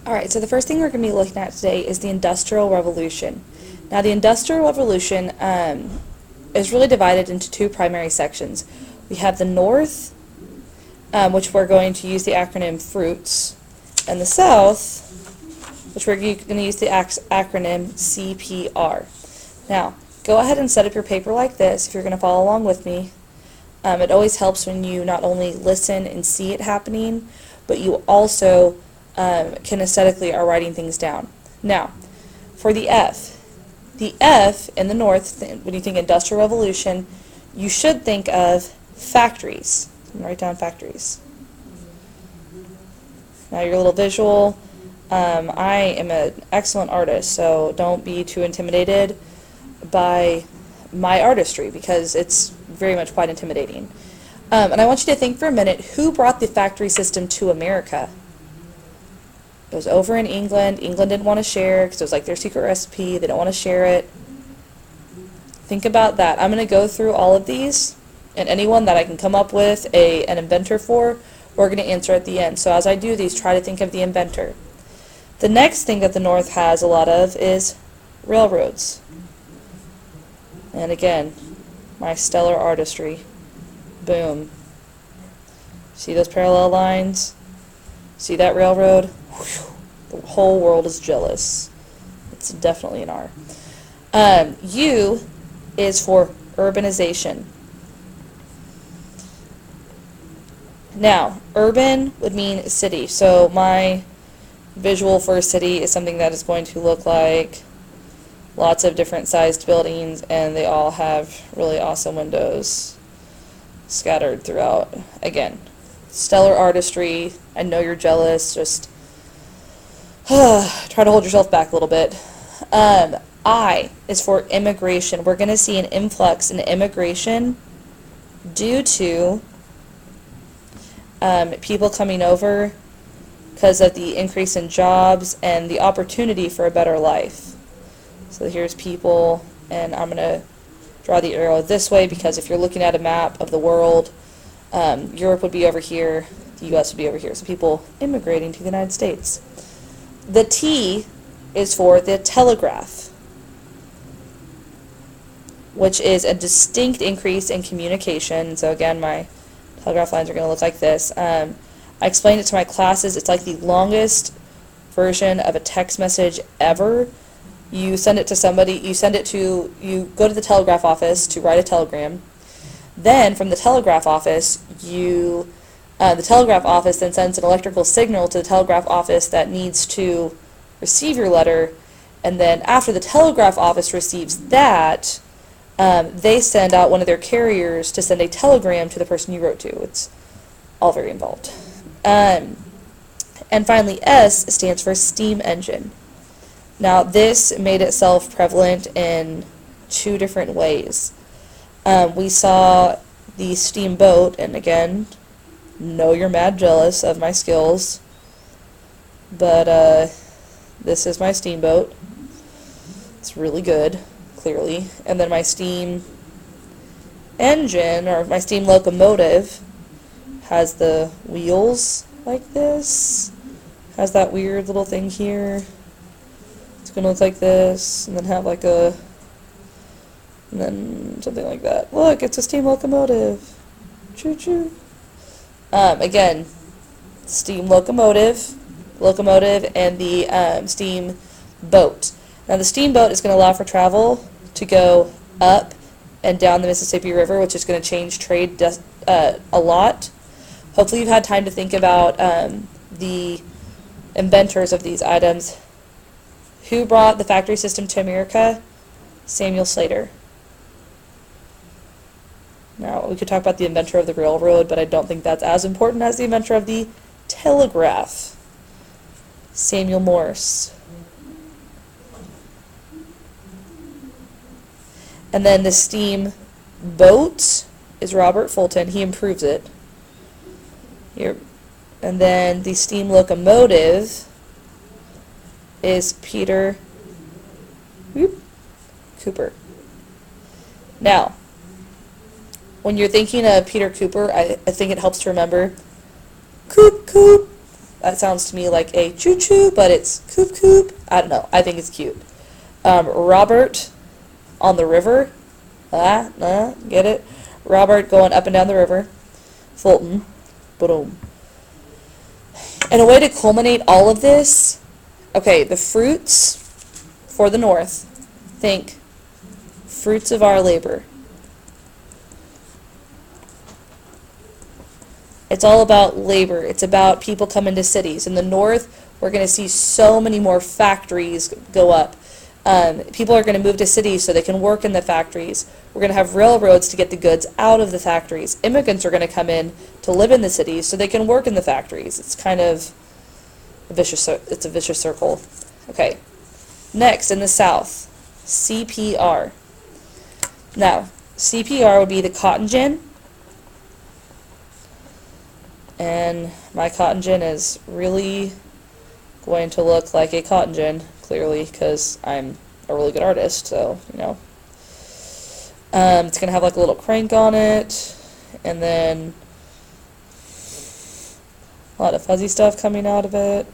Alright, so the first thing we're going to be looking at today is the Industrial Revolution. Now, the Industrial Revolution is really divided into two primary sections. We have the North, which we're going to use the acronym FRUITS, and the South, which we're going to use the acronym CPR. Now, go ahead and set up your paper like this if you're going to follow along with me. It always helps when you not only listen and see it happening, but you also kinesthetically are writing things down. Now, for the F in the North, when you think Industrial Revolution, you should think of factories. Write down factories. Now, your little visual. I am an excellent artist, so don't be too intimidated by my artistry because it's very much quite intimidating. And I want you to think for a minute, who brought the factory system to America? It was over in England. England didn't want to share because it was like their secret recipe. They don't want to share it. Think about that. I'm going to go through all of these, and anyone that I can come up with an inventor for, we're going to answer at the end. So as I do these, try to think of the inventor. The next thing that the North has a lot of is railroads. And again, my stellar artistry. Boom. See those parallel lines? See that railroad? Whew. The whole world is jealous. It's definitely an R. U is for urbanization. Now, urban would mean city. So my visual for a city is something that is going to look like lots of different sized buildings, and they all have really awesome windows scattered throughout. Again, stellar artistry. I know you're jealous. Just try to hold yourself back a little bit. I is for immigration. We're going to see an influx in immigration due to people coming over because of the increase in jobs and the opportunity for a better life. So here's people, and I'm going to draw the arrow this way because if you're looking at a map of the world, Europe would be over here, the U.S. would be over here. So people immigrating to the United States. The T is for the telegraph, which is a distinct increase in communication. So again, my telegraph lines are going to look like this. I explained it to my classes. It's like the longest version of a text message ever. You send it to somebody, you go to the telegraph office to write a telegram. Then from the telegraph office, the telegraph office then sends an electrical signal to the telegraph office that needs to receive your letter. And then after the telegraph office receives that, they send out one of their carriers to send a telegram to the person you wrote to. It's all very involved. And finally, S stands for steam engine. Now, this made itself prevalent in two different ways. We saw the steamboat, and again, know you're mad jealous of my skills, but this is my steamboat. It's really good, clearly. And then my steam engine, or my steam locomotive, has the wheels like this, has that weird little thing here. It's going to look like this, and then have like and then something like that. Look, it's a steam locomotive. Choo-choo. Again, steam locomotive, and the steam boat. Now the steamboat is going to allow for travel to go up and down the Mississippi River, which is going to change trade a lot. Hopefully you've had time to think about the inventors of these items. Who brought the factory system to America? Samuel Slater. Now, we could talk about the inventor of the railroad, but I don't think that's as important as the inventor of the telegraph. Samuel Morse. And then the steam boat is Robert Fulton. He improves it. Here. And then the steam locomotive is Peter Cooper. Now, when you're thinking of Peter Cooper, I think it helps to remember, coop, coop, That sounds to me like a choo-choo, but it's coop-coop. I don't know. I think it's cute. Robert on the river. Get it? Robert going up and down the river. Fulton. Boom. And a way to culminate all of this, okay, the fruits for the North. Think fruits of our labor. It's all about labor. It's about people coming to cities. In the North, we're going to see so many more factories go up. People are going to move to cities so they can work in the factories. We're going to have railroads to get the goods out of the factories. Immigrants are going to come in to live in the cities so they can work in the factories. It's kind of a vicious circle. Okay. Next, in the South, CPR. Now, CPR would be the cotton gin. And my cotton gin is really going to look like a cotton gin, clearly, because I'm a really good artist, so, you know. It's going to have like a little crank on it, and then a lot of fuzzy stuff coming out of it.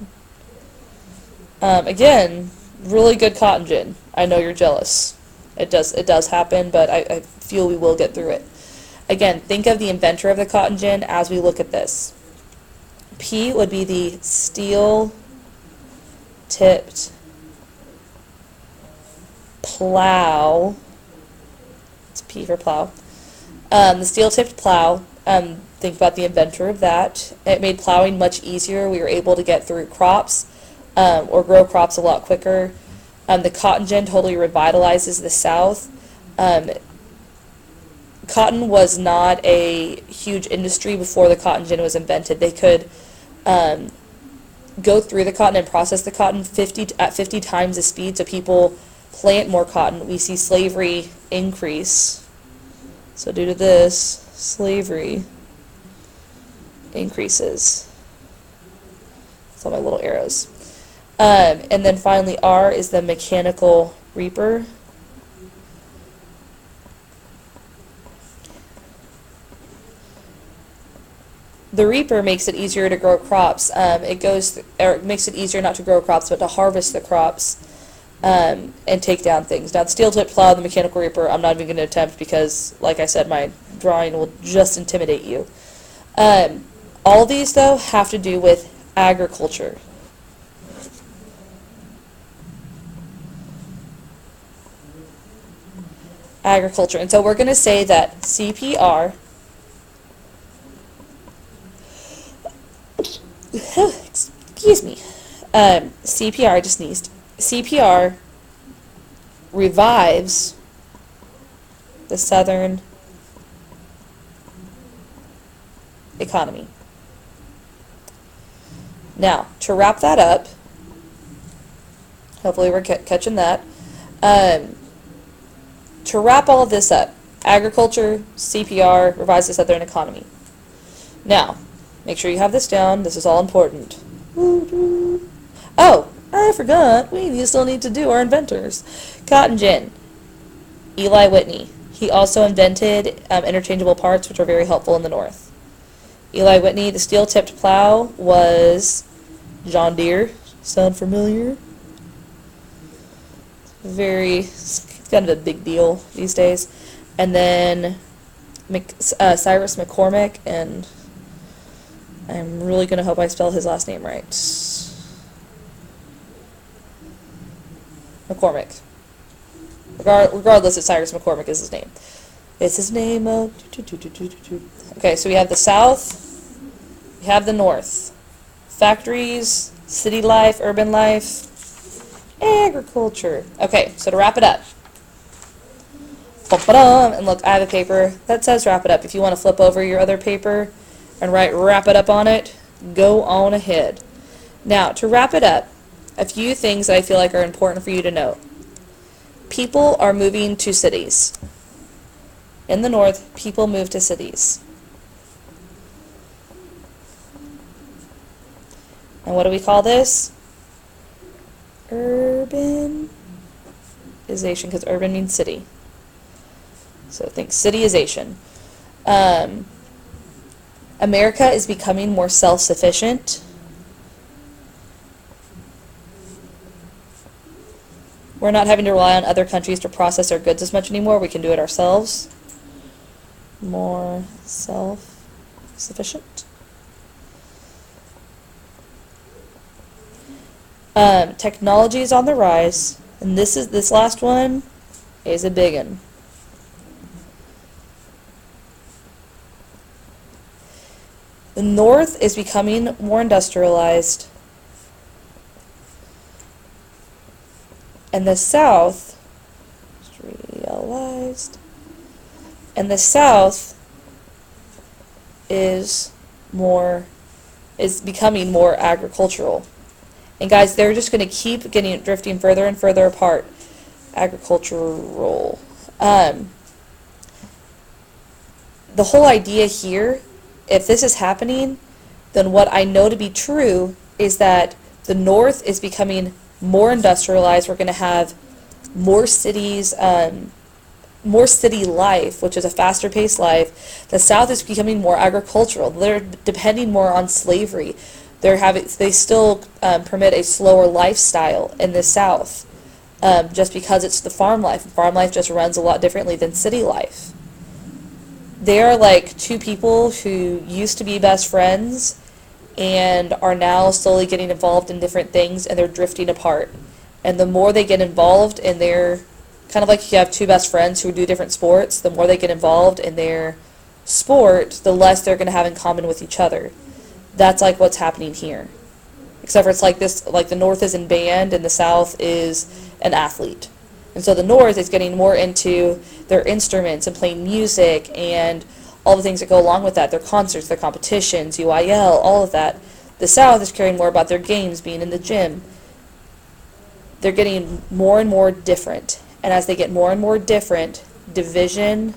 Again, really good cotton gin. I know you're jealous. It does happen, but I feel we will get through it. Again, think of the inventor of the cotton gin as we look at this. P would be the steel-tipped plow. It's P for plow. The steel-tipped plow, think about the inventor of that. It made plowing much easier. We were able to get through crops or grow crops a lot quicker. The cotton gin totally revitalizes the South. Cotton was not a huge industry before the cotton gin was invented. They could go through the cotton and process the cotton at 50 times the speed, so people plant more cotton. We see slavery increase. So due to this, slavery increases. That's all my little arrows. And then finally, R is the mechanical reaper. The reaper makes it easier to grow crops. It makes it easier not to grow crops, but to harvest the crops and take down things. Now, the steel-tipped plow, the mechanical reaper, I'm not even going to attempt because, like I said, my drawing will just intimidate you. All these, though, have to do with agriculture. Agriculture. And so we're going to say that CPR excuse me. CPR, I just sneezed. CPR revives the Southern economy. Now, to wrap that up, hopefully we're catching that. To wrap all of this up, agriculture, CPR, revives the Southern economy. Now, make sure you have this down. This is all important. Oh, I forgot. We still need to do our inventors. Cotton gin. Eli Whitney. He also invented interchangeable parts, which are very helpful in the North. Eli Whitney. The steel-tipped plow was John Deere. Sound familiar? It's kind of a big deal these days. And then Cyrus McCormick, and I'm really going to hope I spell his last name right. McCormick. Regardless if Cyrus McCormick is his name. It's his name. Okay, so we have the South. We have the North. Factories, city life, urban life, agriculture. Okay, so to wrap it up. And look, I have a paper that says wrap it up. If you want to flip over your other paper and write wrap it up on it, go on ahead. Now, to wrap it up, a few things that I feel like are important for you to know. People are moving to cities. In the North, people move to cities. And what do we call this? Urbanization, because urban means city. So think cityization. America is becoming more self-sufficient. We're not having to rely on other countries to process our goods as much anymore. We can do it ourselves. More self-sufficient. Technology is on the rise, and this last one is a big one. The North is becoming more industrialized, and the South is becoming more agricultural. And guys, they're just going to keep drifting further and further apart. Agricultural. The whole idea here, if this is happening, then what I know to be true is that the North is becoming more industrialized. We're going to have more cities, more city life, which is a faster paced life. The South is becoming more agricultural. They're depending more on slavery. They still permit a slower lifestyle in the South, just because it's the farm life. Farm life just runs a lot differently than city life. They are like two people who used to be best friends and are now slowly getting involved in different things, and they're drifting apart. And the more they get involved in their, kind of like if you have two best friends who do different sports, the more they get involved in their sport, the less they're going to have in common with each other. That's like what's happening here. Except for it's like this, like the North is in band and the South is an athlete. And so the North is getting more into their instruments and playing music and all the things that go along with that, their concerts, their competitions, UIL, all of that. The South is caring more about their games, being in the gym. They're getting more and more different. And as they get more and more different, division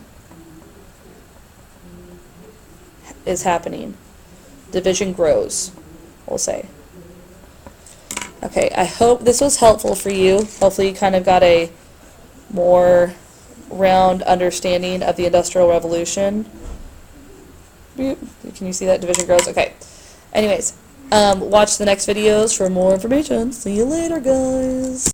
is happening. Division grows, we'll say. Okay, I hope this was helpful for you. Hopefully you kind of got a more round understanding of the Industrial Revolution. Can you see that? Division grows? Okay. Anyways, watch the next videos for more information. See you later, guys.